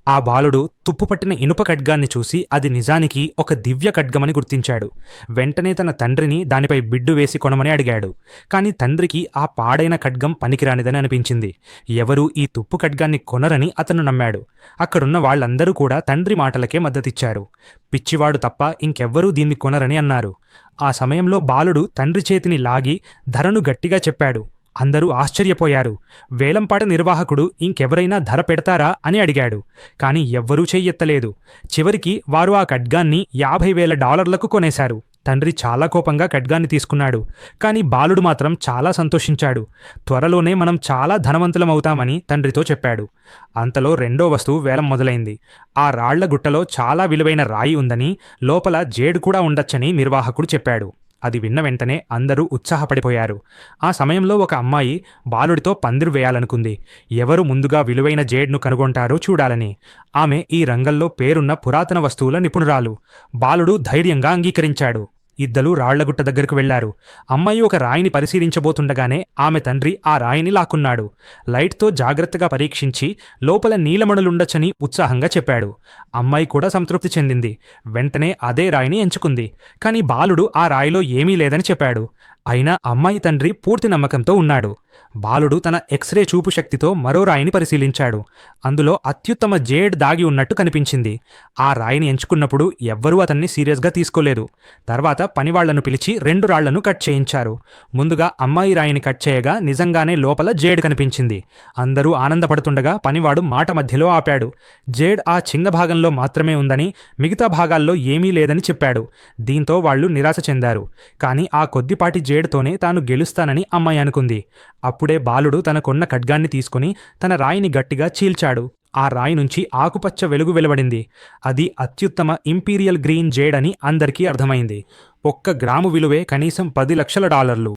ఆ బాలుడు తుప్పుపట్టిన ఇనుప ఖడ్గాన్ని చూసి అది నిజానికి ఒక దివ్య ఖడ్గమని గుర్తించాడు. వెంటనే తన తండ్రిని దానిపై బిడ్డు వేసి కొనమని అడిగాడు. కాని తండ్రికి ఆ పాడైన ఖడ్గం పనికిరానిదని అనిపించింది. ఎవరూ ఈ తుప్పు ఖడ్గాన్ని కొనరని అతను నమ్మాడు. అక్కడున్న వాళ్ళందరూ కూడా తండ్రి మాటలకే మద్దతిచ్చారు. పిచ్చివాడు తప్ప ఇంకెవ్వరూ దీన్ని కొనరని అన్నారు. ఆ సమయంలో బాలుడు తండ్రి చేతిని లాగి ధరను గట్టిగా చెప్పాడు. అందరూ ఆశ్చర్యపోయారు. వేలంపాట నిర్వాహకుడు ఇంకెవరైనా ధర పెడతారా అని అడిగాడు. కాని ఎవ్వరూ చెయ్యెత్తలేదు. చివరికి వారు ఆ ఖడ్గాన్ని $50,000లకు కొనేశారు. తండ్రి చాలా కోపంగా ఖడ్గాన్ని తీసుకున్నాడు. కాని బాలుడు మాత్రం చాలా సంతోషించాడు. త్వరలోనే మనం చాలా ధనవంతులమవుతామని తండ్రితో చెప్పాడు. అంతలో రెండో వస్తువు వేలం మొదలైంది. ఆ రాళ్ల గుట్టలో చాలా విలువైన రాయి ఉందని, లోపల జేడు కూడా ఉండొచ్చని నిర్వాహకుడు చెప్పాడు. అది విన్న వెంటనే అందరూ ఉత్సాహపడిపోయారు. ఆ సమయంలో ఒక అమ్మాయి బాలుడితో పందిరు వేయాలనుకుంది. ఎవరు ముందుగా విలువైన జేడ్ను కనుగొంటారో చూడాలని. ఆమె ఈ రంగంలో పేరున్న పురాతన వస్తువుల నిపుణురాలు. బాలుడు ధైర్యంగా అంగీకరించాడు. ఇద్దరూ రాళ్లగుట్ట దగ్గరకు వెళ్లారు. అమ్మాయి ఒక రాయిని పరిశీలించబోతుండగానే ఆమె తండ్రి ఆ రాయిని లాక్కున్నాడు. లైట్తో జాగ్రత్తగా పరీక్షించి లోపల నీలమణులుండొచ్చని ఉత్సాహంగా చెప్పాడు. అమ్మాయి కూడా సంతృప్తి చెందింది. వెంటనే అదే రాయిని ఎంచుకుంది. కాని బాలుడు ఆ రాయిలో ఏమీ లేదని చెప్పాడు. అయినా అమ్మాయి తండ్రి పూర్తి నమ్మకంతో ఉన్నాడు. బాలుడు తన ఎక్స్రే చూపు శక్తితో మరో రాయిని పరిశీలించాడు. అందులో అత్యుత్తమ జేడ్ దాగి ఉన్నట్టు కనిపించింది. ఆ రాయిని ఎంచుకున్నప్పుడు ఎవ్వరూ అతన్ని సీరియస్గా తీసుకోలేదు. తర్వాత పనివాళ్లను పిలిచి 2 రాళ్లను కట్ చేయించారు. ముందుగా అమ్మాయి రాయిని కట్ చేయగా నిజంగానే లోపల జేడ్ కనిపించింది. అందరూ ఆనందపడుతుండగా పనివాడు మాట మధ్యలో ఆపాడు. జేడ్ ఆ చిన్న భాగంలో మాత్రమే ఉందని, మిగతా భాగాల్లో ఏమీ లేదని చెప్పాడు. దీంతో వాళ్లు నిరాశ చెందారు. కాని ఆ కొద్దిపాటి జేడ్తోనే తాను గెలుస్తానని అమ్మాయి అనుకుంది. అప్పుడే బాలుడు తనకొన్న ఖడ్గాన్ని తీసుకుని తన రాయిని గట్టిగా చీల్చాడు. ఆ రాయి నుంచి ఆకుపచ్చ వెలుగు వెలువడింది. అది అత్యుత్తమ ఇంపీరియల్ గ్రీన్ జేడ్ అని అందరికీ అర్థమైంది. 1 గ్రాము విలువే కనీసం $10 లక్షల.